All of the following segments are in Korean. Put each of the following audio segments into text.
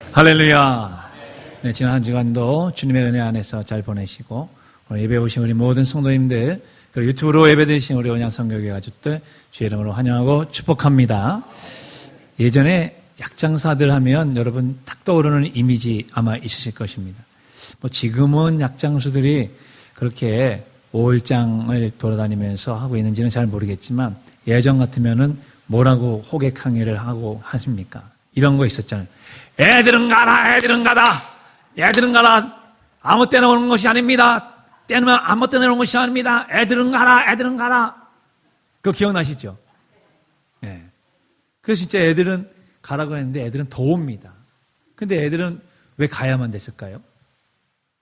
할렐루야. 네, 지난 한 주간도 주님의 은혜 안에서 잘 보내시고 오늘 예배 오신 우리 모든 성도님들 그리고 유튜브로 예배 드리신 우리 온양선교회 가족들 주의 이름으로 환영하고 축복합니다. 예전에 약장사들 하면 여러분 딱 떠오르는 이미지 아마 있으실 것입니다. 뭐 지금은 약장수들이 그렇게 오일장을 돌아다니면서 하고 있는지는 잘 모르겠지만 예전 같으면은 뭐라고 호객 항해를 하고 하십니까? 이런 거 있었잖아요. 애들은 가라, 애들은 가다. 애들은 가라. 아무 때나 오는 것이 아닙니다. 때는 아무 때나 오는 것이 아닙니다. 애들은 가라, 애들은 가라. 그거 기억나시죠? 예. 네. 그래서 진짜 애들은 가라고 했는데 애들은 더 옵니다. 근데 애들은 왜 가야만 됐을까요?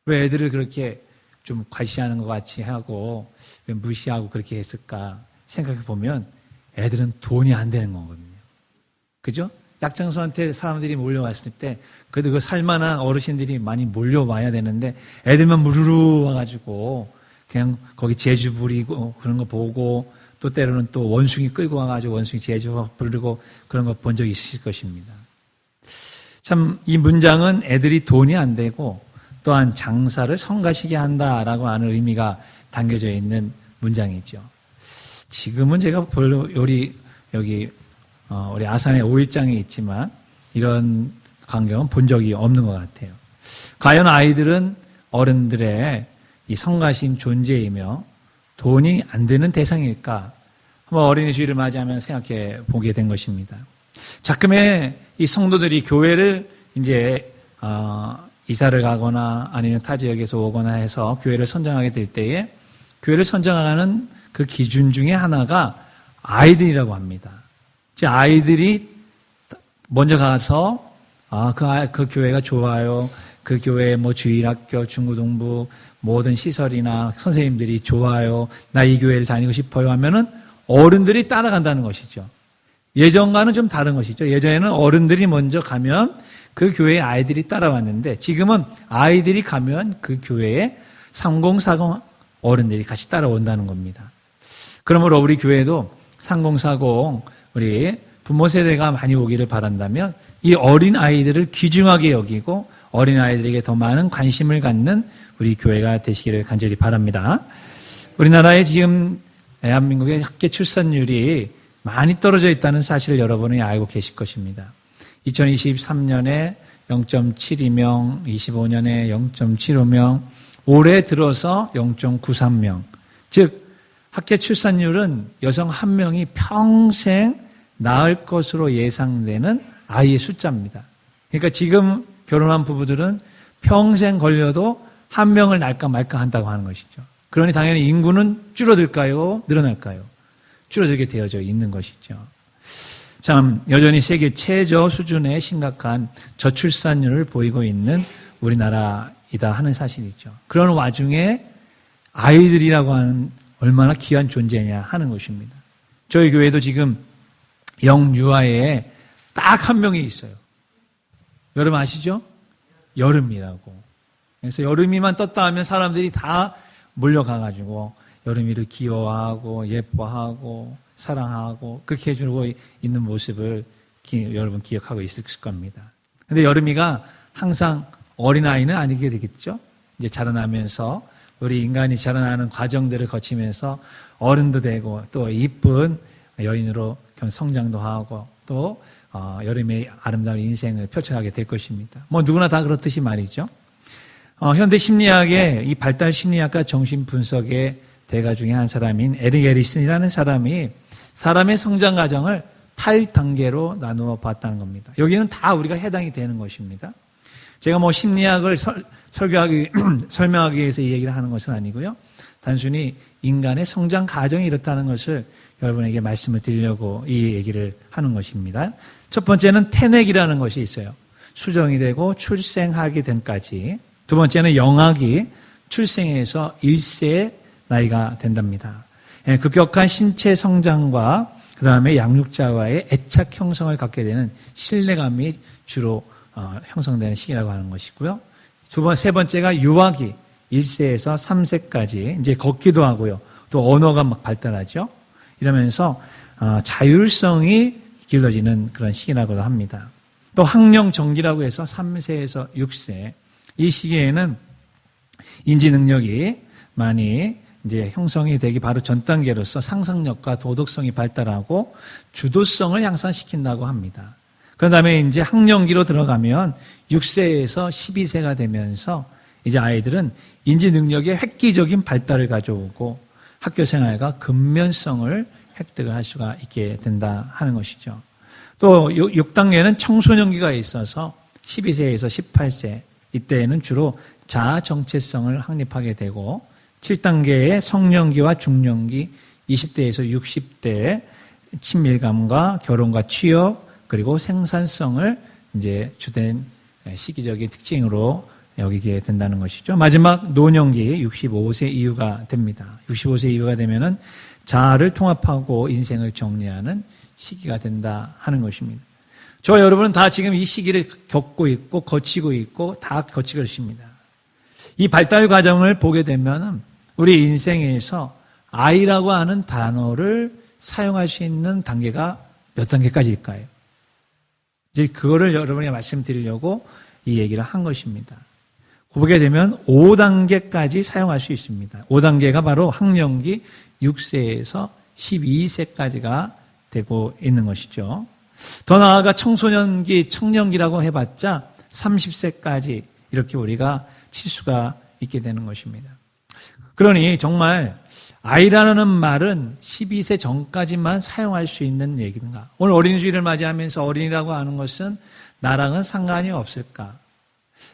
왜 애들을 그렇게 좀 과시하는 것 같이 하고 왜 무시하고 그렇게 했을까 생각해 보면 애들은 돈이 안 되는 거거든요. 그죠? 약장수한테 사람들이 몰려왔을 때 그래도 그 살만한 어르신들이 많이 몰려와야 되는데 애들만 무르르 와가지고 그냥 거기 제주 부리고 그런 거 보고 또 때로는 또 원숭이 끌고 와가지고 원숭이 제주 부르고 그런 거 본 적 있으실 것입니다. 참 이 문장은 애들이 돈이 안 되고 또한 장사를 성가시게 한다라고 하는 의미가 담겨져 있는 문장이죠. 지금은 제가 별로 여기 우리 아산에 5일장에 있지만 이런 광경은 본 적이 없는 것 같아요. 과연 아이들은 어른들의 이 성가신 존재이며 돈이 안 되는 대상일까? 한번 어린이 주일을 맞이하면 생각해 보게 된 것입니다. 자금의 이 성도들이 교회를 이제 이사를 가거나 아니면 타 지역에서 오거나 해서 교회를 선정하게 될 때에 교회를 선정하는 그 기준 중에 하나가 아이들이라고 합니다. 즉 아이들이 먼저 가서 그 교회가 좋아요. 그 교회 뭐 주일학교, 중고등부 모든 시설이나 선생님들이 좋아요. 나 이 교회를 다니고 싶어요 하면은 어른들이 따라간다는 것이죠. 예전과는 좀 다른 것이죠. 예전에는 어른들이 먼저 가면 그 교회에 아이들이 따라왔는데 지금은 아이들이 가면 그 교회에 3040 어른들이 같이 따라온다는 겁니다. 그러므로 우리 교회도 3040 우리 부모 세대가 많이 오기를 바란다면 이 어린 아이들을 귀중하게 여기고 어린 아이들에게 더 많은 관심을 갖는 우리 교회가 되시기를 간절히 바랍니다. 우리나라의 지금 대한민국의 학계 출산율이 많이 떨어져 있다는 사실을 여러분이 알고 계실 것입니다. 2023년에 0.72명, 25년에 0.75명, 올해 들어서 0.93명. 즉 학계 출산율은 여성 한 명이 평생 낳을 것으로 예상되는 아이의 숫자입니다. 그러니까 지금 결혼한 부부들은 평생 걸려도 한 명을 낳을까 말까 한다고 하는 것이죠. 그러니 당연히 인구는 줄어들까요? 늘어날까요? 줄어들게 되어져 있는 것이죠. 참 여전히 세계 최저 수준의 심각한 저출산율을 보이고 있는 우리나라이다 하는 사실이죠. 그런 와중에 아이들이라고 하는 얼마나 귀한 존재냐 하는 것입니다. 저희 교회도 지금 영유아에 딱 한 명이 있어요. 여러분 아시죠? 여름이라고. 그래서 여름이만 떴다 하면 사람들이 다 몰려가가지고 여름이를 귀여워하고 예뻐하고 사랑하고 그렇게 해주고 있는 모습을 여러분 기억하고 있을 겁니다. 근데 여름이가 항상 어린아이는 아니게 되겠죠? 이제 자라나면서 우리 인간이 자라나는 과정들을 거치면서 어른도 되고 또 이쁜 여인으로 성장도 하고 또 여름의 아름다운 인생을 펼쳐가게 될 것입니다. 뭐 누구나 다 그렇듯이 말이죠. 현대 심리학의 이 발달 심리학과 정신 분석의 대가 중에 한 사람인 에릭 에리슨이라는 사람이 사람의 성장 과정을 8단계로 나누어 봤다는 겁니다. 여기는 다 우리가 해당이 되는 것입니다. 제가 뭐 심리학을 설명하기 위해서 이 얘기를 하는 것은 아니고요. 단순히 인간의 성장 과정이 이렇다는 것을 여러분에게 말씀을 드리려고 이 얘기를 하는 것입니다. 첫 번째는 태넥이라는 것이 있어요. 수정이 되고 출생하게 된까지. 두 번째는 영악이 출생해서 1세의 나이가 된답니다. 급격한 신체 성장과 그 다음에 양육자와의 애착 형성을 갖게 되는 신뢰감이 주로 형성되는 시기라고 하는 것이고요. 세 번째가 유아기 1세에서 3세까지 이제 걷기도 하고요. 또 언어가 막 발달하죠. 이러면서 자율성이 길러지는 그런 시기라고도 합니다. 또 학령정기라고 해서 3세에서 6세 이 시기에는 인지 능력이 많이 이제 형성이 되기 바로 전 단계로서 상상력과 도덕성이 발달하고 주도성을 향상시킨다고 합니다. 그런 다음에 이제 학령기로 들어가면 6세에서 12세가 되면서 이제 아이들은 인지 능력의 획기적인 발달을 가져오고 학교 생활과 근면성을 획득을 할 수가 있게 된다 하는 것이죠. 또 6단계는 청소년기가 있어서 12세에서 18세 이때에는 주로 자아 정체성을 확립하게 되고 7단계의 성년기와 중년기 20대에서 60대 친밀감과 결혼과 취업 그리고 생산성을 이제 주된 시기적인 특징으로 여기게 된다는 것이죠. 마지막 노년기 65세 이후가 됩니다. 65세 이후가 되면은 자아를 통합하고 인생을 정리하는 시기가 된다 하는 것입니다. 저와 여러분은 다 지금 이 시기를 겪고 있고 거치고 있고 다 거치고 있습니다. 이 발달 과정을 보게 되면은 우리 인생에서 아이라고 하는 단어를 사용할 수 있는 단계가 몇 단계까지일까요? 이제 그거를 여러분에게 말씀드리려고 이 얘기를 한 것입니다. 보게 되면 5단계까지 사용할 수 있습니다. 5단계가 바로 학령기 6세에서 12세까지가 되고 있는 것이죠. 더 나아가 청소년기, 청년기라고 해봤자 30세까지 이렇게 우리가 칠 수가 있게 되는 것입니다. 그러니 정말 아이라는 말은 12세 전까지만 사용할 수 있는 얘기인가? 오늘 어린이주의를 맞이하면서 어린이라고 하는 것은 나랑은 상관이 없을까?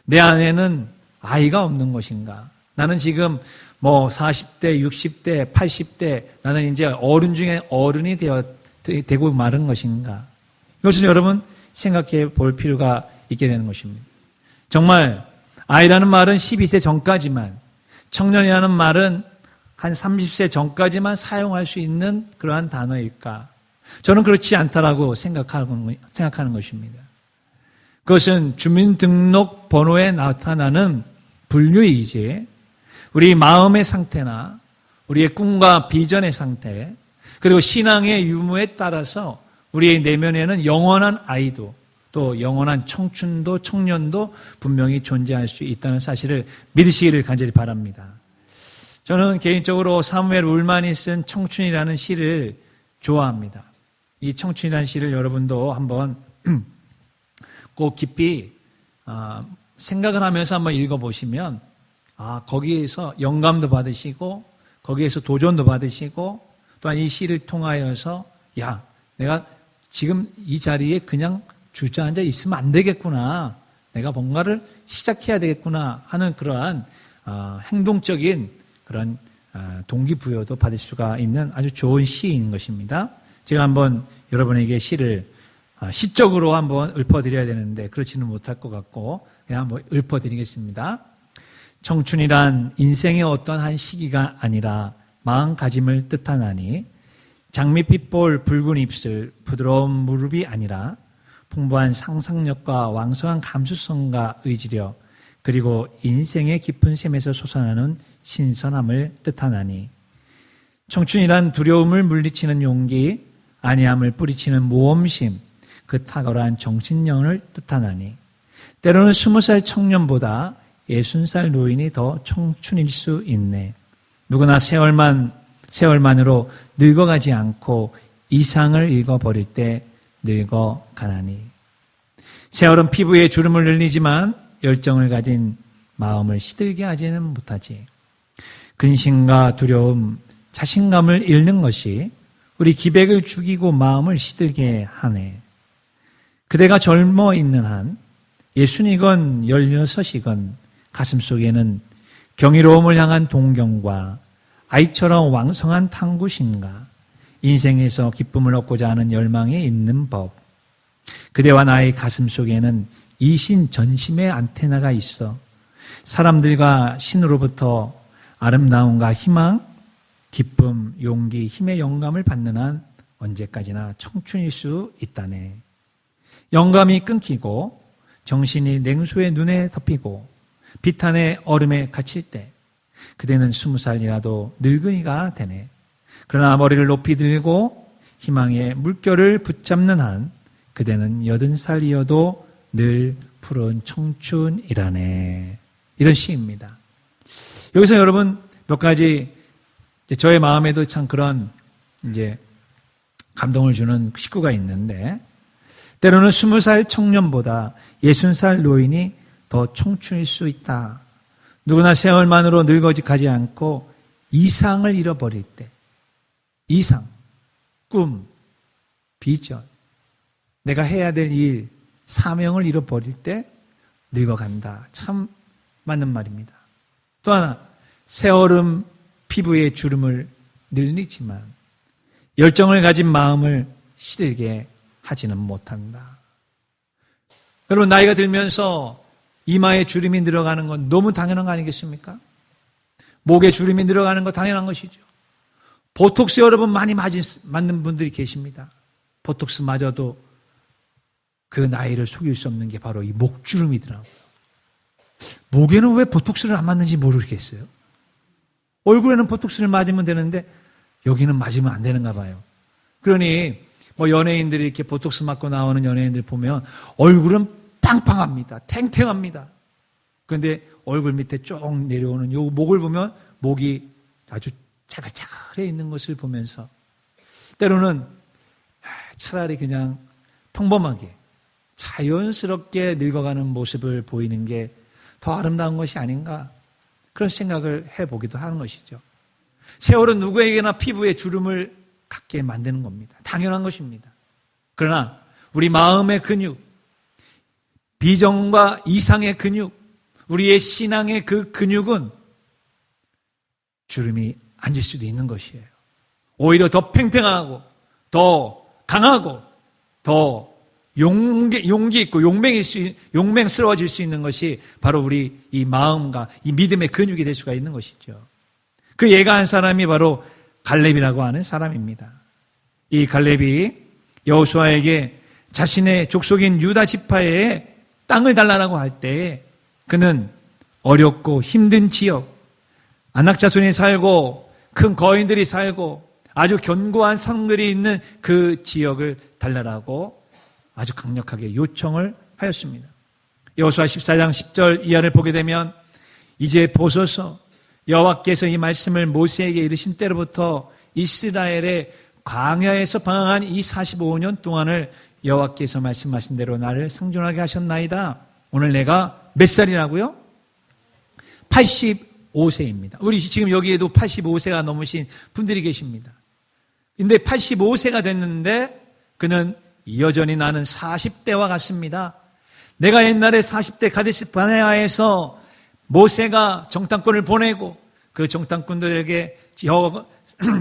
내 안에는 아이가 없는 것인가? 나는 지금 뭐 40대, 60대, 80대 나는 이제 어른 중에 어른이 되고 마른 것인가? 이것을 여러분 생각해 볼 필요가 있게 되는 것입니다. 정말 아이라는 말은 12세 전까지만, 청년이라는 말은 한 30세 전까지만 사용할 수 있는 그러한 단어일까? 저는 그렇지 않다라고 생각하는 것입니다. 그것은 주민등록 번호에 나타나는 분류이지 우리 마음의 상태나 우리의 꿈과 비전의 상태 그리고 신앙의 유무에 따라서 우리의 내면에는 영원한 아이도 또 영원한 청춘도 청년도 분명히 존재할 수 있다는 사실을 믿으시기를 간절히 바랍니다. 저는 개인적으로 사무엘 울만이 쓴 청춘이라는 시를 좋아합니다. 이 청춘이라는 시를 여러분도 한번 꼭 깊이 생각을 하면서 한번 읽어보시면 거기에서 영감도 받으시고 거기에서 도전도 받으시고 또한 이 시를 통하여서 내가 지금 이 자리에 그냥 주저앉아 있으면 안 되겠구나. 내가 뭔가를 시작해야 되겠구나 하는 그러한 행동적인 그런 동기부여도 받을 수가 있는 아주 좋은 시인 것입니다. 제가 한번 여러분에게 시를 시적으로 한번 읊어드려야 되는데 그렇지는 못할 것 같고 그냥 한번 읊어드리겠습니다. 청춘이란 인생의 어떤 한 시기가 아니라 마음가짐을 뜻하나니 장미빛볼 붉은 입술 부드러운 무릎이 아니라 풍부한 상상력과 왕성한 감수성과 의지력 그리고 인생의 깊은 샘에서 솟아나는 신선함을 뜻하나니 청춘이란 두려움을 물리치는 용기 안이함을 뿌리치는 모험심 그 탁월한 정신력을 뜻하나니 때로는 20살 청년보다 60살 노인이 더 청춘일 수 있네. 누구나 세월만으로 늙어가지 않고 이상을 읽어버릴 때 늙어가나니. 세월은 피부에 주름을 늘리지만 열정을 가진 마음을 시들게 하지는 못하지. 근심과 두려움, 자신감을 잃는 것이 우리 기백을 죽이고 마음을 시들게 하네. 그대가 젊어 있는 한 예순이건 16이건 가슴속에는 경이로움을 향한 동경과 아이처럼 왕성한 탐구심과 인생에서 기쁨을 얻고자 하는 열망이 있는 법. 그대와 나의 가슴속에는 이신전심의 안테나가 있어 사람들과 신으로부터 아름다움과 희망, 기쁨, 용기, 힘의 영감을 받는 한 언제까지나 청춘일 수 있다네. 영감이 끊기고 정신이 냉소의 눈에 덮이고 비탄의 얼음에 갇힐 때 그대는 20살이라도 늙은이가 되네. 그러나 머리를 높이 들고 희망의 물결을 붙잡는 한 그대는 80살이어도 늘 푸른 청춘이라네. 이런 시입니다. 여기서 여러분 몇 가지 저의 마음에도 참 그런 이제 감동을 주는 식구가 있는데, 때로는 20살 청년보다 60살 노인이 더 청춘일 수 있다. 누구나 세월만으로 늙어가지 않고 이상을 잃어버릴 때, 이상, 꿈, 비전, 내가 해야 될 일, 사명을 잃어버릴 때 늙어간다. 참 맞는 말입니다. 또 하나, 세월은 피부에 주름을 늘리지만 열정을 가진 마음을 시들게 하지는 못한다. 여러분, 나이가 들면서 이마에 주름이 늘어가는 건 너무 당연한 거 아니겠습니까? 목에 주름이 늘어가는 거 당연한 것이죠. 보톡스 여러분 많이 맞는 분들이 계십니다. 보톡스 맞아도 그 나이를 속일 수 없는 게 바로 이 목주름이더라고요. 목에는 왜 보톡스를 안 맞는지 모르겠어요. 얼굴에는 보톡스를 맞으면 되는데 여기는 맞으면 안 되는가 봐요. 그러니 뭐 연예인들이 이렇게 보톡스 맞고 나오는 연예인들 보면 얼굴은 빵빵합니다. 탱탱합니다. 그런데 얼굴 밑에 쭉 내려오는 요 목을 보면 목이 아주 자글자글해 있는 것을 보면서 때로는 차라리 그냥 평범하게 자연스럽게 늙어가는 모습을 보이는 게 더 아름다운 것이 아닌가, 그런 생각을 해보기도 하는 것이죠. 세월은 누구에게나 피부에 주름을 갖게 만드는 겁니다. 당연한 것입니다. 그러나 우리 마음의 근육, 비전과 이상의 근육, 우리의 신앙의 그 근육은 주름이 앉을 수도 있는 것이에요. 오히려 더 팽팽하고 더 강하고 더 용기 있고 용맹스러워질 수 있는 것이 바로 우리 이 마음과 이 믿음의 근육이 될 수가 있는 것이죠. 그 예가 한 사람이 바로 갈렙이라고 하는 사람입니다. 이 갈렙이 여호수아에게 자신의 족속인 유다 지파에 땅을 달라고 할 때에 그는 어렵고 힘든 지역, 안악 자손이 살고 큰 거인들이 살고 아주 견고한 성들이 있는 그 지역을 달라고 아주 강력하게 요청을 하였습니다. 여호수아 14장 10절 이하를 보게 되면 이제 보소서 여호와께서 이 말씀을 모세에게 이르신 때로부터 이스라엘의 광야에서 방황한 이 45년 동안을 여호와께서 말씀하신 대로 나를 상존하게 하셨나이다. 오늘 내가 몇 살이라고요? 85세입니다. 우리 지금 여기에도 85세가 넘으신 분들이 계십니다. 근데 85세가 됐는데 그는 여전히 나는 40대와 같습니다. 내가 옛날에 40대 가데스 바네아에서 모세가 정탐꾼을 보내고 그 정탐꾼들에게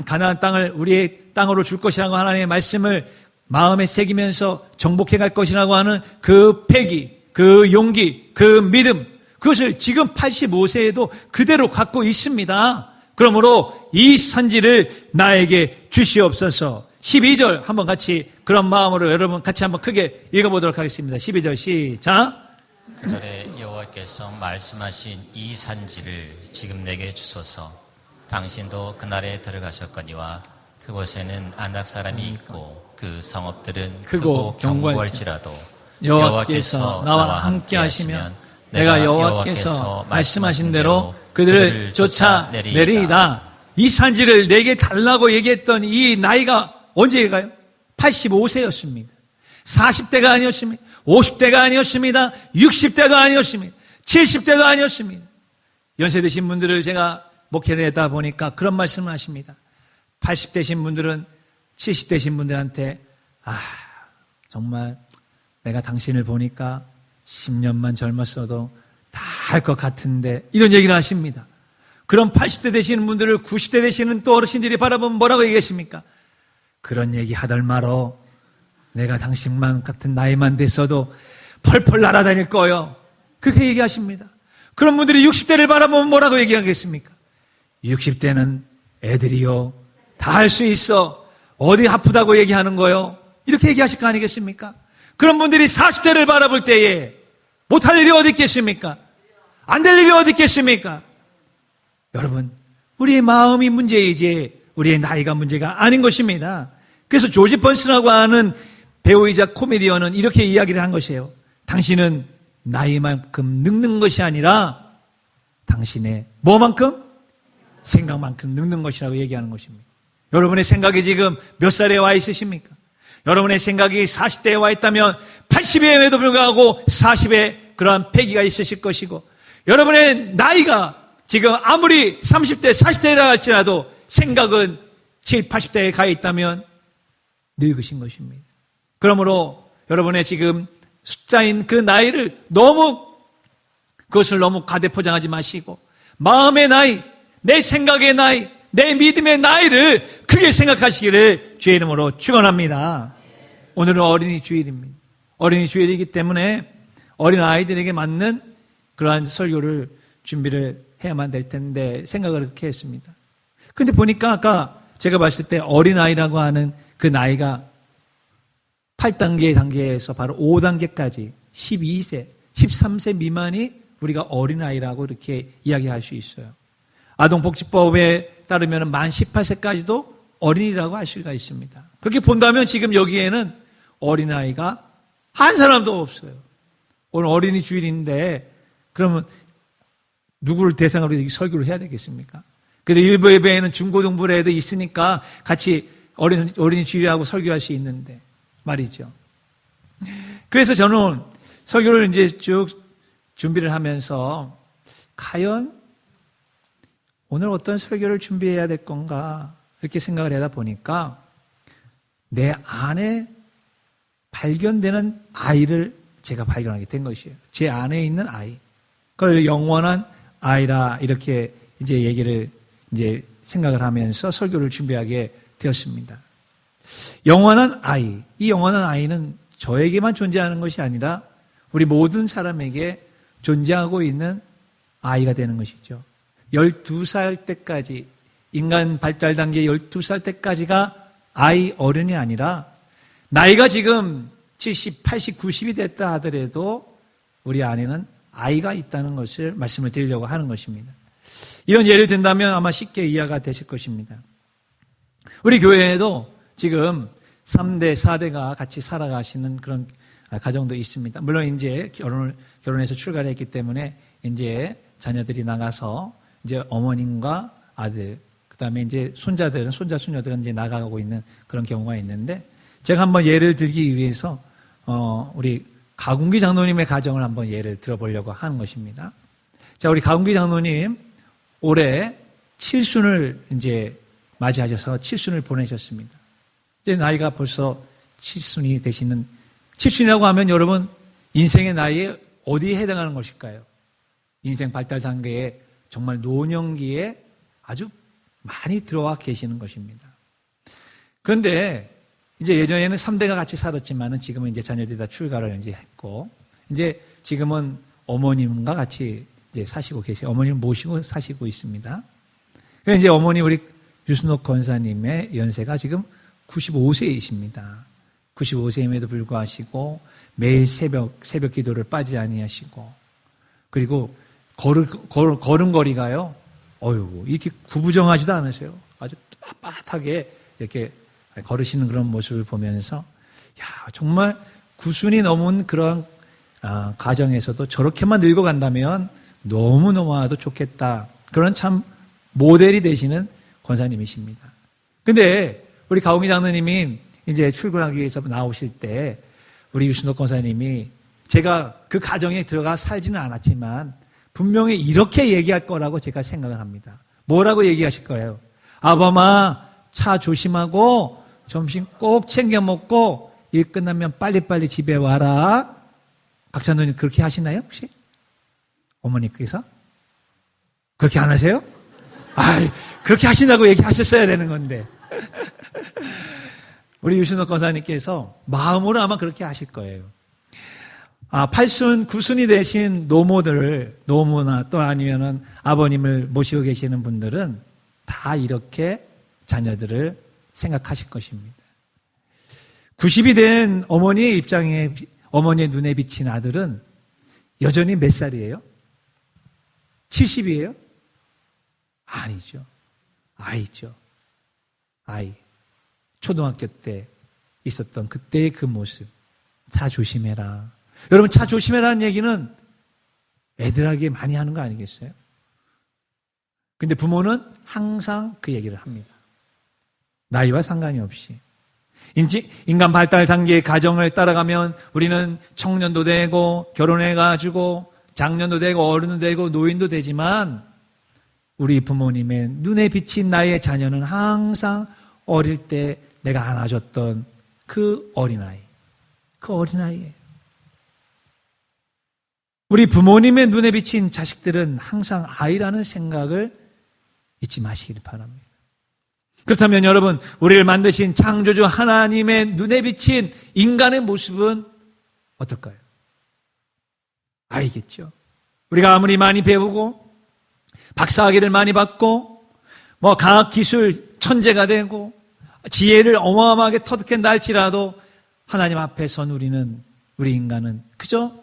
가나안 땅을 우리의 땅으로 줄 것이라고 하나님의 말씀을 마음에 새기면서 정복해 갈 것이라고 하는 그 패기, 그 용기, 그 믿음, 그것을 지금 85세에도 그대로 갖고 있습니다. 그러므로 이 산지를 나에게 주시옵소서. 12절 한번 같이 그런 마음으로 여러분 같이 한번 크게 읽어보도록 하겠습니다. 12절 시작. 그날에 여호와께서 말씀하신 이 산지를 지금 내게 주소서. 당신도 그날에 들어가셨거니와 그곳에는 안악 사람이 있고 그 성읍들은 크고 견고할지라도 여호와께서 나와 함께 하시면 내가 여호와께서 말씀하신 대로 그들을 쫓아내리이다. 이 산지를 내게 달라고 얘기했던 이 나이가 언제일까요? 85세였습니다. 40대가 아니었습니다. 50대가 아니었습니다. 60대도 아니었습니다. 70대도 아니었습니다. 연세 드신 분들을 제가 목회를 하다 보니까 그런 말씀을 하십니다. 80대신 분들은 70대신 분들한테 정말 내가 당신을 보니까 10년만 젊었어도 다 할 것 같은데, 이런 얘기를 하십니다. 그럼 80대 되시는 분들을 90대 되시는 또 어르신들이 바라보면 뭐라고 얘기했습니까? 그런 얘기 하덜 말어. 내가 당신만 같은 나이만 됐어도 펄펄 날아다닐 거요. 그렇게 얘기하십니다. 그런 분들이 60대를 바라보면 뭐라고 얘기하겠습니까? 60대는 애들이요. 다 할 수 있어. 어디 아프다고 얘기하는 거요. 이렇게 얘기하실 거 아니겠습니까? 그런 분들이 40대를 바라볼 때에 못할 일이 어디 있겠습니까? 안 될 일이 어디 있겠습니까? 여러분, 우리의 마음이 문제이지 우리의 나이가 문제가 아닌 것입니다. 그래서 조지 번스라고 하는 배우이자 코미디언은 이렇게 이야기를 한 것이에요. 당신은 나이만큼 늙는 것이 아니라 당신의 뭐만큼? 생각만큼 늙는 것이라고 얘기하는 것입니다. 여러분의 생각이 지금 몇 살에 와 있으십니까? 여러분의 생각이 40대에 와 있다면 80에도 불구하고 40에 그러한 패기가 있으실 것이고, 여러분의 나이가 지금 아무리 30대, 40대라 할지라도 생각은 70, 80대에 가 있다면 늙으신 것입니다. 그러므로 여러분의 지금 숫자인 그 나이를 그것을 너무 과대포장하지 마시고, 마음의 나이, 내 생각의 나이, 내 믿음의 나이를 크게 생각하시기를 주의 이름으로 축원합니다. 오늘은 어린이 주일입니다. 어린이 주일이기 때문에 어린 아이들에게 맞는 그러한 설교를 준비를 해야만 될 텐데 생각을 그렇게 했습니다. 근데 보니까 아까 제가 봤을 때 어린아이라고 하는 그 나이가 8단계 단계에서 바로 5단계까지 12세, 13세 미만이 우리가 어린아이라고 이렇게 이야기할 수 있어요. 아동복지법에 따르면 만 18세까지도 어린이라고 할 수가 있습니다. 그렇게 본다면 지금 여기에는 어린아이가 한 사람도 없어요. 오늘 어린이 주일인데 그러면 누구를 대상으로 설교를 해야 되겠습니까? 그래도 일부 예배에는 중고등부로 해도 있으니까 같이 어린이 주일하고 설교할 수 있는데 말이죠. 그래서 저는 설교를 이제 쭉 준비를 하면서 과연 오늘 어떤 설교를 준비해야 될 건가 이렇게 생각을 하다 보니까 내 안에 발견되는 아이를 제가 발견하게 된 것이에요. 제 안에 있는 아이. 그걸 영원한 아이라 이렇게 이제 얘기를 이제 생각을 하면서 설교를 준비하게 되었습니다. 영원한 아이. 이 영원한 아이는 저에게만 존재하는 것이 아니라 우리 모든 사람에게 존재하고 있는 아이가 되는 것이죠. 12살 때까지, 인간 발달 단계 12살 때까지가 아이 어른이 아니라 나이가 지금 70, 80, 90이 됐다 하더라도 우리 안에는 아이가 있다는 것을 말씀을 드리려고 하는 것입니다. 이런 예를 든다면 아마 쉽게 이해가 되실 것입니다. 우리 교회에도 지금 3대, 4대가 같이 살아가시는 그런 가정도 있습니다. 물론 이제 결혼해서 출가를 했기 때문에 이제 자녀들이 나가서 이제 어머님과 아들, 그 다음에 이제 손자들은 이제 나가고 있는 그런 경우가 있는데, 제가 한번 예를 들기 위해서, 우리 가군기 장로님의 가정을 한번 예를 들어보려고 하는 것입니다. 자, 우리 가군기 장로님 올해 칠순을 이제 맞이하셔서 칠순을 보내셨습니다. 이제 나이가 벌써 칠순이 되시는, 칠순이라고 하면 여러분 인생의 나이에 어디에 해당하는 것일까요? 인생 발달 단계에 정말 노년기에 아주 많이 들어와 계시는 것입니다. 그런데 이제 예전에는 3대가 같이 살았지만은 지금은 이제 자녀들이 다 출가를 이제 했고, 이제 지금은 어머님과 같이 이제 사시고 계세요. 어머님 모시고 사시고 있습니다. 그래서 이제 어머니 우리 유순옥 권사님의 연세가 지금 95세이십니다. 95세임에도 불구하시고 매일 새벽 기도를 빠지지 아니하시고, 그리고 걸음걸이가요, 이렇게 구부정하지도 않으세요. 아주 빳빳하게 이렇게 걸으시는 그런 모습을 보면서, 정말 구순이 넘은 그런 가정에서도 저렇게만 늙어간다면 너무너무나도 좋겠다. 그런 참 모델이 되시는 권사님이십니다. 근데 우리 가홍기 장로님이 이제 출근하기 위해서 나오실 때 우리 유순옥 권사님이, 제가 그 가정에 들어가 살지는 않았지만 분명히 이렇게 얘기할 거라고 제가 생각을 합니다. 뭐라고 얘기하실 거예요? 아범아, 차 조심하고 점심 꼭 챙겨 먹고 일 끝나면 빨리빨리 집에 와라. 박찬호님 그렇게 하시나요 혹시? 어머니께서? 그렇게 안 하세요? 그렇게 하신다고 얘기하셨어야 되는 건데. 우리 유신옥 권사님께서 마음으로 아마 그렇게 하실 거예요. 8순, 9순이 되신 노모나 또 아니면은 아버님을 모시고 계시는 분들은 다 이렇게 자녀들을 생각하실 것입니다. 90이 된 어머니의 입장에, 어머니의 눈에 비친 아들은 여전히 몇 살이에요? 70이에요? 아니죠. 아이죠. 아이. 초등학교 때 있었던 그때의 그 모습. 차 조심해라. 여러분, 차 조심해라는 얘기는 애들에게 많이 하는 거 아니겠어요? 근데 부모는 항상 그 얘기를 합니다. 나이와 상관이 없이. 인간 발달 단계의 가정을 따라가면 우리는 청년도 되고 결혼해가지고 장년도 되고 어른도 되고 노인도 되지만 우리 부모님의 눈에 비친 나의 자녀는 항상 어릴 때 내가 안아줬던 그 어린아이. 그 어린아이예요. 우리 부모님의 눈에 비친 자식들은 항상 아이라는 생각을 잊지 마시길 바랍니다. 그렇다면 여러분, 우리를 만드신 창조주 하나님의 눈에 비친 인간의 모습은 어떨까요? 아이겠죠. 우리가 아무리 많이 배우고 박사학위를 많이 받고 과학기술 천재가 되고 지혜를 어마어마하게 터득한다 할지라도 하나님 앞에 선 우리 인간은 그저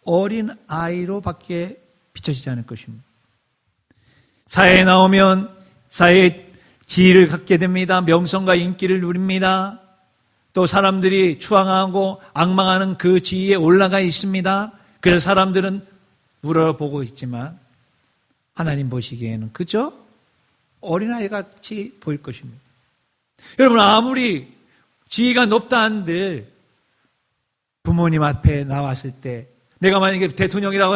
어린 아이로밖에 비춰지지 않을 것입니다. 사회에 나오면 사회의 지위를 갖게 됩니다. 명성과 인기를 누립니다. 또 사람들이 추앙하고 악망하는 그 지위에 올라가 있습니다. 그래서 사람들은 우러러보고 있지만 하나님 보시기에는 그저 어린아이 같이 보일 것입니다. 여러분, 아무리 지위가 높다 한들 부모님 앞에 나왔을 때 내가 만약에 대통령이라고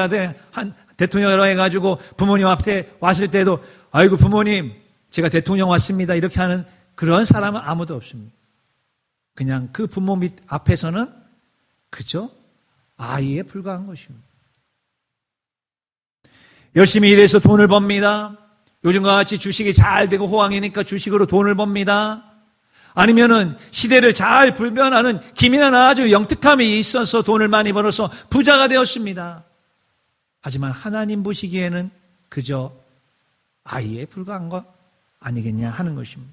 대통령이라고 해가지고 부모님 앞에 왔을 때도 아이고 부모님 제가 대통령 왔습니다 이렇게 하는 그런 사람은 아무도 없습니다. 그냥 그 부모 밑 앞에서는 그저 아이에 불과한 것입니다. 열심히 일해서 돈을 법니다. 요즘과 같이 주식이 잘 되고 호황이니까 주식으로 돈을 법니다. 아니면은 시대를 잘 불변하는 기민한 아주 영특함이 있어서 돈을 많이 벌어서 부자가 되었습니다. 하지만 하나님 보시기에는 그저 아이에 불과한 것 아니겠냐 하는 것입니다.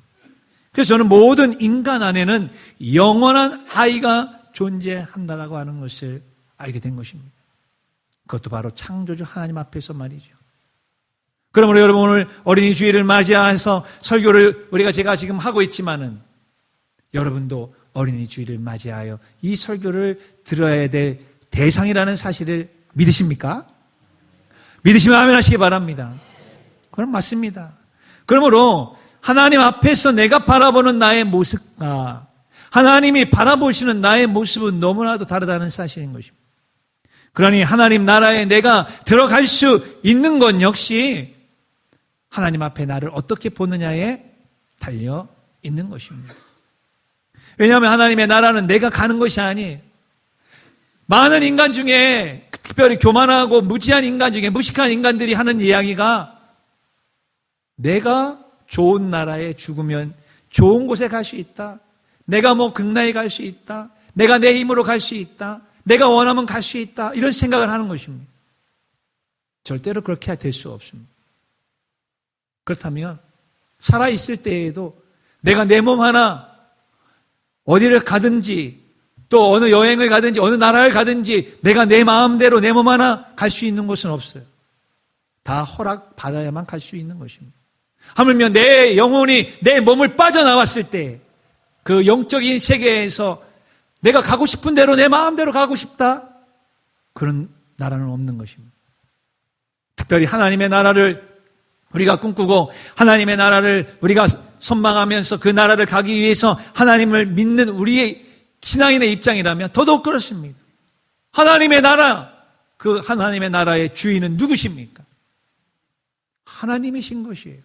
그래서 저는 모든 인간 안에는 영원한 아이가 존재한다라고 하는 것을 알게 된 것입니다. 그것도 바로 창조주 하나님 앞에서 말이죠. 그러므로 여러분, 오늘 어린이 주일을 맞이해서 설교를 제가 지금 하고 있지만은 여러분도 어린이 주일을 맞이하여 이 설교를 들어야 될 대상이라는 사실을 믿으십니까? 믿으시면 아멘 하시기 바랍니다. 그럼 맞습니다. 그러므로 하나님 앞에서 내가 바라보는 나의 모습과 하나님이 바라보시는 나의 모습은 너무나도 다르다는 사실인 것입니다. 그러니 하나님 나라에 내가 들어갈 수 있는 건 역시 하나님 앞에 나를 어떻게 보느냐에 달려 있는 것입니다. 왜냐하면 하나님의 나라는 내가 가는 것이 아니에요. 많은 인간 중에 특별히 교만하고 무지한 인간 중에 무식한 인간들이 하는 이야기가 내가 좋은 나라에 죽으면 좋은 곳에 갈 수 있다. 내가 극나에 갈 수 있다. 내가 내 힘으로 갈 수 있다. 내가 원하면 갈 수 있다. 이런 생각을 하는 것입니다. 절대로 그렇게 될 수 없습니다. 그렇다면 살아있을 때에도 내가 내 몸 하나 어디를 가든지 또 어느 여행을 가든지 어느 나라를 가든지 내가 내 마음대로 내 몸 하나 갈 수 있는 곳은 없어요. 다 허락받아야만 갈 수 있는 것입니다. 하물며 내 영혼이 내 몸을 빠져나왔을 때 그 영적인 세계에서 내가 가고 싶은 대로 내 마음대로 가고 싶다. 그런 나라는 없는 것입니다. 특별히 하나님의 나라를 우리가 꿈꾸고 하나님의 나라를 우리가 선망하면서 그 나라를 가기 위해서 하나님을 믿는 우리의 신앙인의 입장이라면 더더욱 그렇습니다. 하나님의 나라, 그 하나님의 나라의 주인은 누구십니까? 하나님이신 것이에요.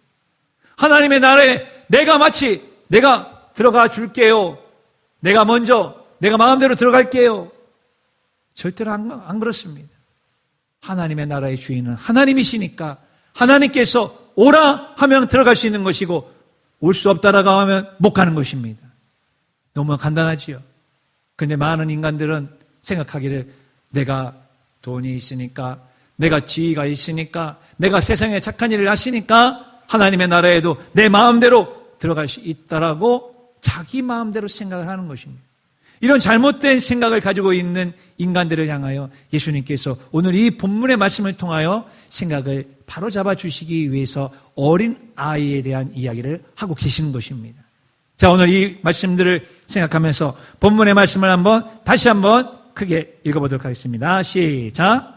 하나님의 나라에 내가 들어가 줄게요. 내가 마음대로 들어갈게요. 절대로 안 그렇습니다. 하나님의 나라의 주인은 하나님이시니까 하나님께서 오라 하면 들어갈 수 있는 것이고 올 수 없다라고 하면 못 가는 것입니다. 너무 간단하지요. 근데 많은 인간들은 생각하기를 내가 돈이 있으니까, 내가 지위가 있으니까, 내가 세상에 착한 일을 하시니까 하나님의 나라에도 내 마음대로 들어갈 수 있다라고 자기 마음대로 생각을 하는 것입니다. 이런 잘못된 생각을 가지고 있는 인간들을 향하여 예수님께서 오늘 이 본문의 말씀을 통하여 생각을 바로잡아 주시기 위해서 어린 아이에 대한 이야기를 하고 계시는 것입니다. 자, 오늘 이 말씀들을 생각하면서 본문의 말씀을 다시 한번 크게 읽어보도록 하겠습니다. 시작.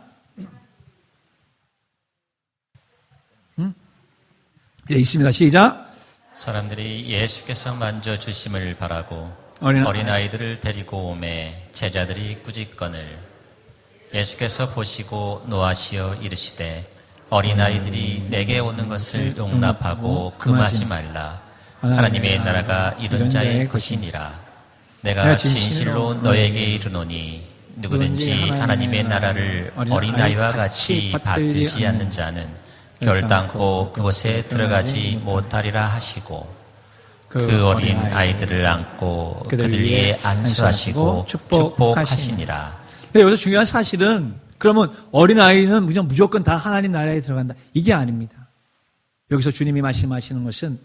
예, 있습니다. 시작. 사람들이 예수께서 만져주심을 바라고 어린 어린아이들을 데리고 오매 제자들이 꾸짖거늘 예수께서 보시고 노하시어 이르시되 어린아이들이 내게 오는 것을 용납하고 금하지 말라. 하나님의 나라가 이런 자의 것이니라. 내가 진실로 너에게 이르노니 누구든지 하나님의 나라를 어린아이와 같이 받들지 않는 자는 결단코 그곳에 들어가지 못하리라 하시고 그 어린 아이들을 안고 그들 위에 안수하시고 축복하시니라. 여기서 중요한 사실은 그러면 어린아이는 무조건 다 하나님 나라에 들어간다. 이게 아닙니다. 여기서 주님이 말씀하시는 것은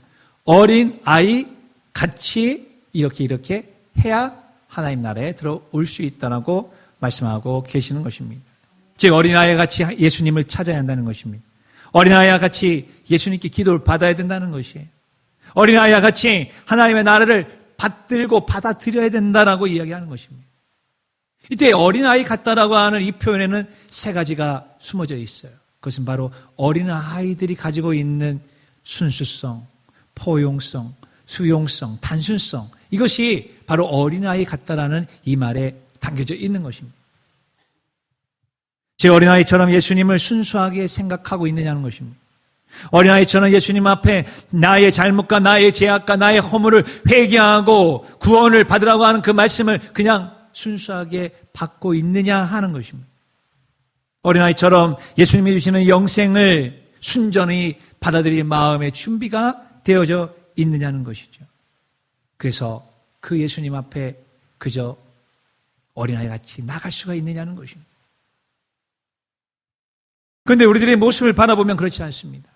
어린아이 같이 이렇게 해야 하나님 나라에 들어올 수 있다라고 말씀하고 계시는 것입니다. 즉 어린아이와 같이 예수님을 찾아야 한다는 것입니다. 어린아이와 같이 예수님께 기도를 받아야 된다는 것이에요. 어린아이와 같이 하나님의 나라를 받들고 받아들여야 된다라고 이야기하는 것입니다. 이때 어린아이 같다라고 하는 이 표현에는 세 가지가 숨어져 있어요. 그것은 바로 어린아이들이 가지고 있는 순수성, 포용성, 수용성, 단순성, 이것이 바로 어린아이 같다라는 이 말에 담겨져 있는 것입니다. 제 어린아이처럼 예수님을 순수하게 생각하고 있느냐는 것입니다. 어린아이처럼 예수님 앞에 나의 잘못과 나의 죄악과 나의 허물을 회개하고 구원을 받으라고 하는 그 말씀을 그냥 순수하게 받고 있느냐 하는 것입니다. 어린아이처럼 예수님이 주시는 영생을 순전히 받아들일 마음의 준비가 되어져 있느냐는 것이죠. 그래서 그 예수님 앞에 그저 어린아이같이 나갈 수가 있느냐는 것입니다. 그런데 우리들의 모습을 바라보면 그렇지 않습니다.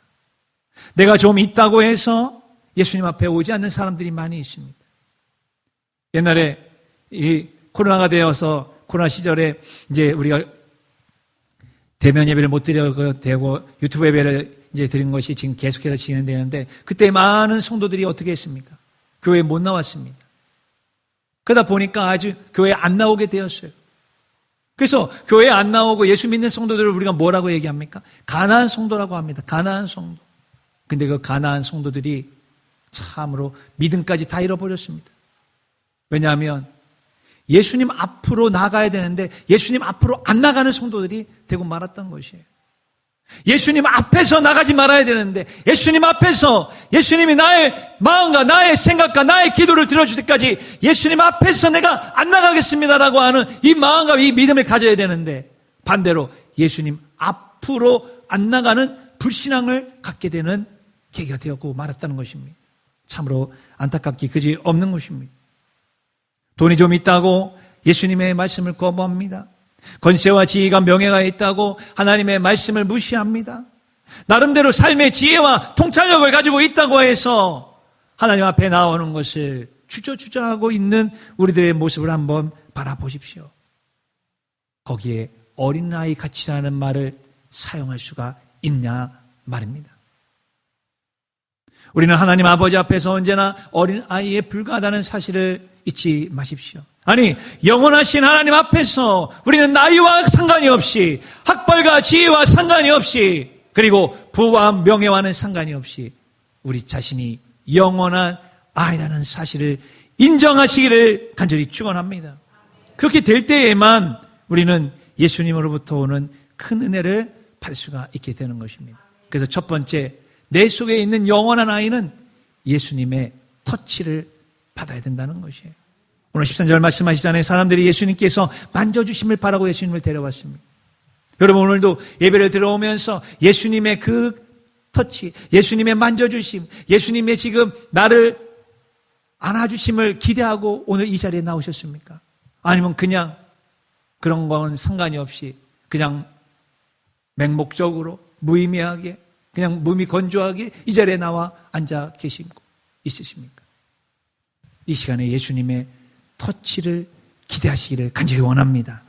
내가 좀 있다고 해서 예수님 앞에 오지 않는 사람들이 많이 있습니다. 옛날에 이 코로나가 되어서 코로나 시절에 이제 우리가 대면 예배를 못 드려도 되고 유튜브 예배를 이제 드린 것이 지금 계속해서 진행되는데 그때 많은 성도들이 어떻게 했습니까? 교회에 못 나왔습니다. 그러다 보니까 아주 교회에 안 나오게 되었어요. 그래서 교회에 안 나오고 예수 믿는 성도들을 우리가 뭐라고 얘기합니까? 가난한 성도라고 합니다. 가난한 성도. 근데 그 가난한 성도들이 참으로 믿음까지 다 잃어버렸습니다. 왜냐하면 예수님 앞으로 나가야 되는데 예수님 앞으로 안 나가는 성도들이 되고 말았던 것이에요. 예수님 앞에서 나가지 말아야 되는데 예수님 앞에서 예수님이 나의 마음과 나의 생각과 나의 기도를 들어줄 때까지 예수님 앞에서 내가 안 나가겠습니다라고 하는 이 마음과 이 믿음을 가져야 되는데 반대로 예수님 앞으로 안 나가는 불신앙을 갖게 되는 계기가 되었고 말았다는 것입니다. 참으로 안타깝기 그지 없는 것입니다. 돈이 좀 있다고 예수님의 말씀을 거부합니다. 권세와 지위가 명예가 있다고 하나님의 말씀을 무시합니다. 나름대로 삶의 지혜와 통찰력을 가지고 있다고 해서 하나님 앞에 나오는 것을 주저주저하고 있는 우리들의 모습을 한번 바라보십시오. 거기에 어린아이 같이라는 말을 사용할 수가 있냐 말입니다. 우리는 하나님 아버지 앞에서 언제나 어린아이에 불과하다는 사실을 잊지 마십시오. 아니, 영원하신 하나님 앞에서 우리는 나이와 상관이 없이 학벌과 지혜와 상관이 없이 그리고 부와 명예와는 상관이 없이 우리 자신이 영원한 아이라는 사실을 인정하시기를 간절히 축원합니다. 그렇게 될 때에만 우리는 예수님으로부터 오는 큰 은혜를 받을 수가 있게 되는 것입니다. 그래서 첫 번째, 내 속에 있는 영원한 아이는 예수님의 터치를 받아야 된다는 것이에요. 오늘 13절 말씀하시잖아요. 사람들이 예수님께서 만져주심을 바라고 예수님을 데려왔습니다. 여러분 오늘도 예배를 들어오면서 예수님의 그 터치, 예수님의 만져주심, 예수님의 지금 나를 안아주심을 기대하고 오늘 이 자리에 나오셨습니까? 아니면 그냥 그런 건 상관이 없이 그냥 맹목적으로 무의미하게 그냥 몸이 건조하게 이 자리에 나와 앉아 계시고 있으십니까? 이 시간에 예수님의 터치를 기대하시기를 간절히 원합니다.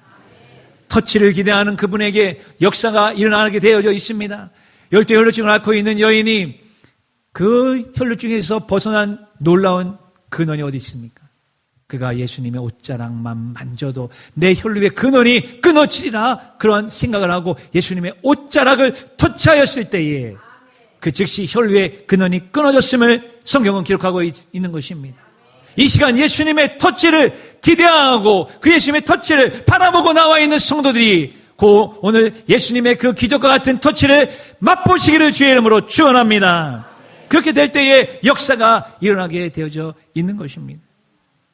터치를 기대하는 그분에게 역사가 일어나게 되어져 있습니다. 열대 혈루증을 앓고 있는 여인이 그 혈루증에서 벗어난 놀라운 근원이 어디 있습니까? 그가 예수님의 옷자락만 만져도 내 혈류의 근원이 끊어지리라 그런 생각을 하고 예수님의 옷자락을 터치하였을 때에 그 즉시 혈류의 근원이 끊어졌음을 성경은 기록하고 있는 것입니다. 이 시간 예수님의 터치를 기대하고 그 예수님의 터치를 바라보고 나와 있는 성도들이 오늘 예수님의 그 기적과 같은 터치를 맛보시기를 주의 이름으로 축원합니다. 그렇게 될 때에 역사가 일어나게 되어져 있는 것입니다.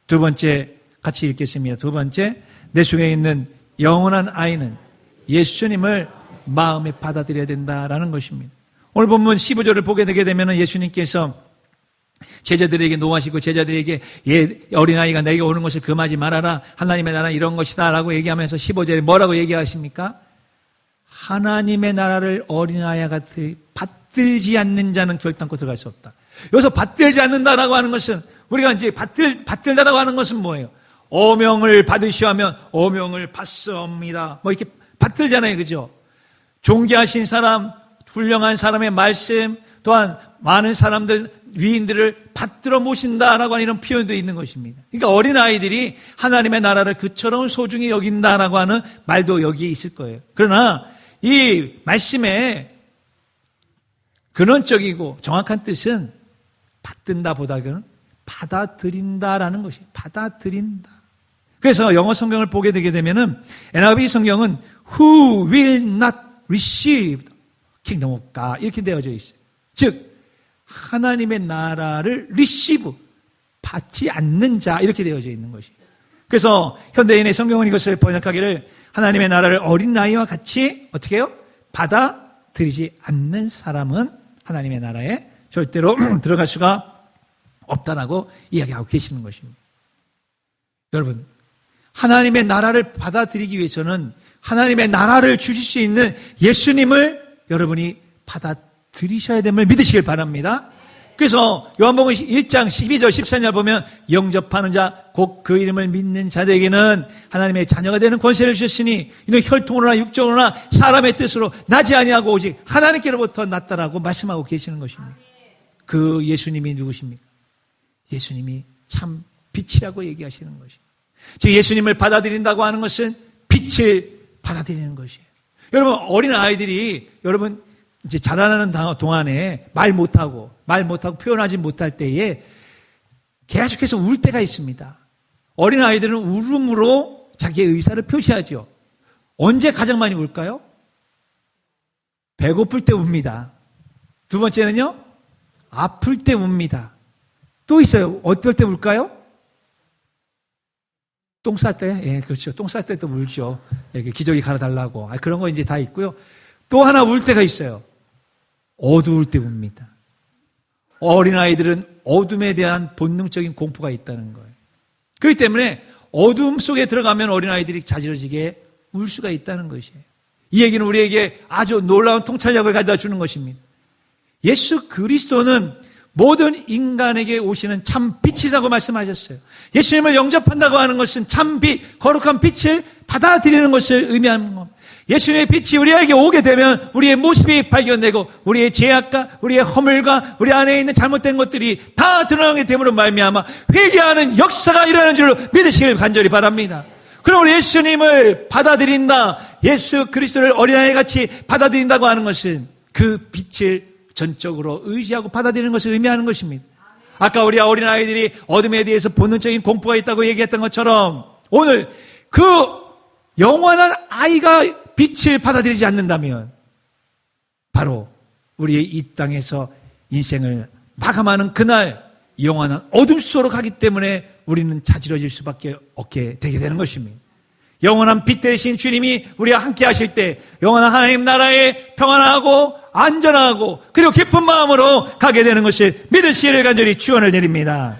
두 번째 같이 읽겠습니다. 두 번째, 내 속에 있는 영원한 아이는 예수님을 마음에 받아들여야 된다라는 것입니다. 오늘 본문 15절을 보게 되게 되면 예수님께서 제자들에게 노하시고 제자들에게 어린아이가 내게 오는 것을 금하지 말아라. 하나님의 나라는 이런 것이다 라고 얘기하면서 15절에 뭐라고 얘기하십니까? 하나님의 나라를 어린아이와 같이 받들지 않는 자는 결단코 들어갈 수 없다. 여기서 받들지 않는다라고 하는 것은 우리가 이제 받들다라고 하는 것은 뭐예요? 어명을 받으시오 하면 어명을 받습니다. 뭐 이렇게 받들잖아요. 그죠? 존귀하신 사람, 훌륭한 사람의 말씀, 또한 많은 사람들, 위인들을 받들어 모신다라고 하는 이런 표현도 있는 것입니다. 그러니까 어린아이들이 하나님의 나라를 그처럼 소중히 여긴다라고 하는 말도 여기에 있을 거예요. 그러나 이 말씀의 근원적이고 정확한 뜻은 받든다 보다는 받아들인다라는 것이에요. 받아들인다. 그래서 영어 성경을 보게 되게 되면은 NIV 성경은 Who will not receive kingdom of God 이렇게 되어져 있어요. 즉 하나님의 나라를 receive 받지 않는 자 이렇게 되어져 있는 것이에요. 그래서 현대인의 성경은 이것을 번역하기를 하나님의 나라를 어린아이와 같이 어떻게 해요? 받아들이지 않는 사람은 하나님의 나라에 절대로 들어갈 수가 없다라고 이야기하고 계시는 것입니다. 여러분, 하나님의 나라를 받아들이기 위해서는 하나님의 나라를 주실 수 있는 예수님을 여러분이 받아들이셔야 됨을 믿으시길 바랍니다. 그래서 요한복음 1장 12절 14절 보면 영접하는 자 곧 그 이름을 믿는 자들에게는 하나님의 자녀가 되는 권세를 주셨으니 이는 혈통으로나 육정으로나 사람의 뜻으로 나지 아니하고 오직 하나님께로부터 났다라고 말씀하고 계시는 것입니다. 그 예수님이 누구십니까? 예수님이 참 빛이라고 얘기하시는 것입니다. 즉 예수님을 받아들인다고 하는 것은 빛을 받아들이는 것이에요. 여러분 어린 아이들이 여러분 이제 자라나는 동안에 말 못하고 표현하지 못할 때에 계속해서 울 때가 있습니다. 어린 아이들은 울음으로 자기의 의사를 표시하죠. 언제 가장 많이 울까요? 배고플 때 웁니다. 두 번째는요, 아플 때 웁니다. 또 있어요. 어떨 때 울까요? 똥 쌀 때? 예, 그렇죠. 똥 쌀 때 또 울죠. 기저귀 갈아달라고. 그런 거 이제 다 있고요. 또 하나 울 때가 있어요. 어두울 때 웁니다. 어린아이들은 어둠에 대한 본능적인 공포가 있다는 거예요. 그렇기 때문에 어둠 속에 들어가면 어린아이들이 자지러지게 울 수가 있다는 것이에요. 이 얘기는 우리에게 아주 놀라운 통찰력을 가져다 주는 것입니다. 예수 그리스도는 모든 인간에게 오시는 참 빛이라고 말씀하셨어요. 예수님을 영접한다고 하는 것은 참 빛, 거룩한 빛을 받아들이는 것을 의미하는 겁니다. 예수님의 빛이 우리에게 오게 되면 우리의 모습이 발견되고 우리의 죄악과 우리의 허물과 우리 안에 있는 잘못된 것들이 다 드러나게 됨으로 말미암아 회개하는 역사가 일어나는 줄로 믿으시길 간절히 바랍니다. 그럼 우리 예수님을 받아들인다, 예수 그리스도를 어린아이같이 받아들인다고 하는 것은 그 빛을 전적으로 의지하고 받아들이는 것을 의미하는 것입니다. 아까 우리 어린아이들이 어둠에 대해서 본능적인 공포가 있다고 얘기했던 것처럼 오늘 그 영원한 아이가 빛을 받아들이지 않는다면 바로 우리의 이 땅에서 인생을 마감하는 그날 영원한 어둠 속으로 가기 때문에 우리는 자지러질 수밖에 없게 되게 되는 것입니다. 영원한 빛 되신 주님이 우리와 함께 하실 때 영원한 하나님 나라에 평안하고 안전하고 그리고 기쁜 마음으로 가게 되는 것을 믿으시기를 간절히 축원을 드립니다.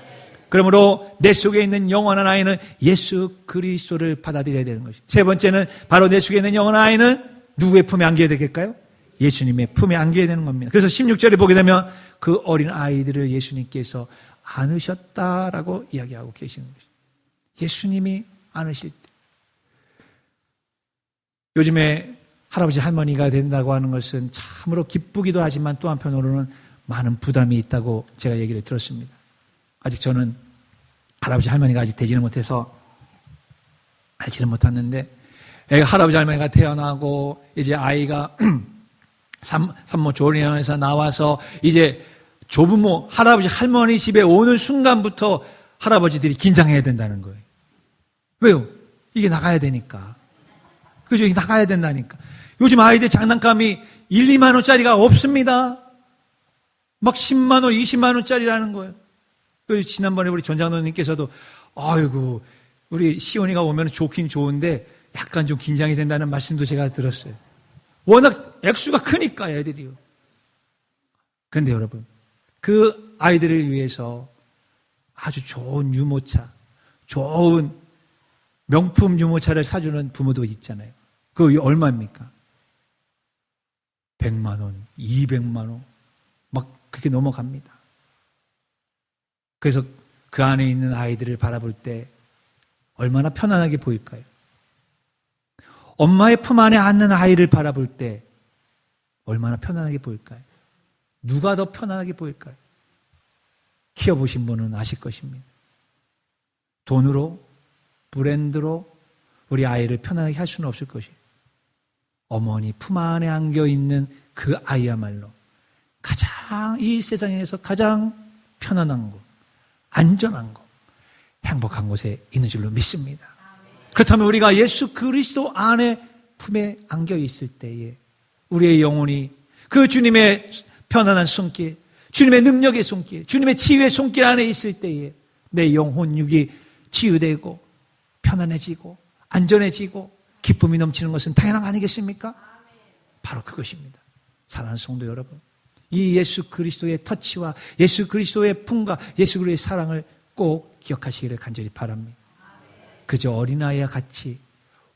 그러므로 내 속에 있는 영원한 아이는 예수 그리스도를 받아들여야 되는 것입니다. 세 번째는 바로 내 속에 있는 영원한 아이는 누구의 품에 안겨야 되겠까요? 예수님의 품에 안겨야 되는 겁니다. 그래서 16절에 보게 되면 그 어린 아이들을 예수님께서 안으셨다라고 이야기하고 계시는 것입니다. 예수님이 안으실 때. 요즘에 할아버지 할머니가 된다고 하는 것은 참으로 기쁘기도 하지만 또 한편으로는 많은 부담이 있다고 제가 얘기를 들었습니다. 아직 저는 할아버지 할머니가 아직 되지는 못해서 알지는 못했는데, 애가 할아버지 할머니가 태어나고 이제 아이가 산모 조리원에서 나와서 이제 조부모 할아버지 할머니 집에 오는 순간부터 할아버지들이 긴장해야 된다는 거예요. 왜요? 이게 나가야 되니까. 그죠? 이게 나가야 된다니까. 요즘 아이들 장난감이 1, 2만 원짜리가 없습니다. 막 10만 원, 20만 원짜리라는 거예요. 그래서 지난번에 우리 전장로님께서도 아이고 우리 시온이가 오면 좋긴 좋은데 약간 좀 긴장이 된다는 말씀도 제가 들었어요. 워낙 액수가 크니까 애들이요. 그런데 여러분, 그 아이들을 위해서 아주 좋은 유모차, 좋은 명품 유모차를 사주는 부모도 있잖아요. 그거 얼마입니까? 100만 원, 200만 원, 막 그렇게 넘어갑니다. 그래서 그 안에 있는 아이들을 바라볼 때 얼마나 편안하게 보일까요? 엄마의 품 안에 앉는 아이를 바라볼 때 얼마나 편안하게 보일까요? 누가 더 편안하게 보일까요? 키워보신 분은 아실 것입니다. 돈으로, 브랜드로 우리 아이를 편안하게 할 수는 없을 것이에요. 어머니 품 안에 안겨있는 그 아이야말로 가장 이 세상에서 가장 편안한 곳, 안전한 곳, 행복한 곳에 있는 줄로 믿습니다. 그렇다면 우리가 예수 그리스도 안에 품에 안겨 있을 때에 우리의 영혼이 그 주님의 편안한 손길, 주님의 능력의 손길, 주님의 치유의 손길 안에 있을 때에 내 영혼 육이 치유되고 편안해지고 안전해지고 기쁨이 넘치는 것은 당연한 거 아니겠습니까? 바로 그것입니다. 사랑하는 성도 여러분, 이 예수 그리스도의 터치와 예수 그리스도의 품과 예수 그리스도의 사랑을 꼭 기억하시기를 간절히 바랍니다. 그저 어린아이와 같이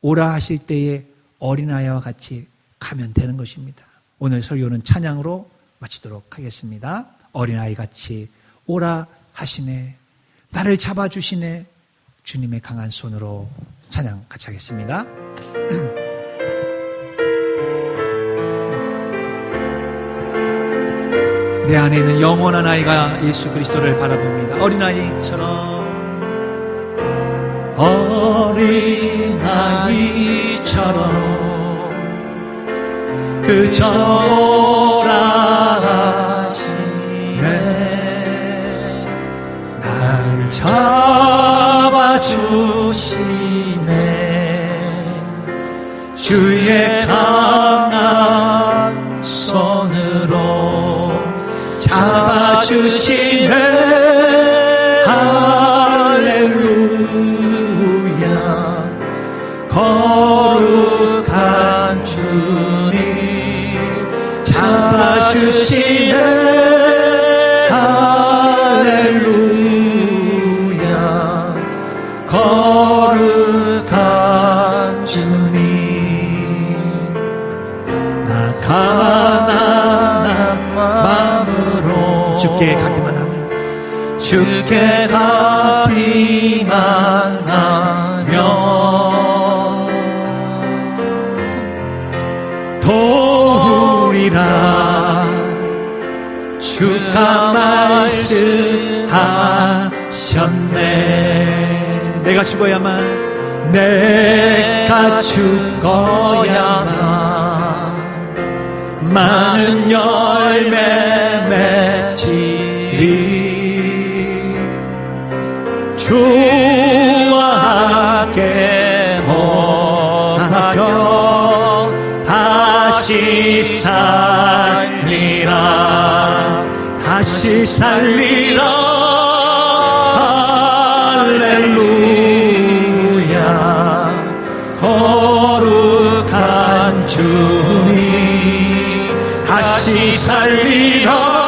오라 하실 때에 어린아이와 같이 가면 되는 것입니다. 오늘 설교는 찬양으로 마치도록 하겠습니다. 어린아이 같이 오라 하시네, 나를 잡아주시네, 주님의 강한 손으로 찬양 같이 하겠습니다. 내 안에 있는 영원한 아이가 예수 그리스도를 바라봅니다. 어린아이처럼 어린아이처럼 그저 오라 하시네, 날 잡아주시네, 주의 강한 손으로 잡아주시네. 거룩한 주님 잡아주시네. 할렐루야. 거룩한 주님, 나 가난한 마음으로 주께 가기만 하면, 주께 가기만 하면 도우리라. 주가 말씀하셨네. 내가 죽어야만, 내가 죽어야만 많은 열매 맺으리. 주와 함께 못하여 다시 살리라. 다시 살리라. 할렐루야. 거룩한 주님 다시 살리라.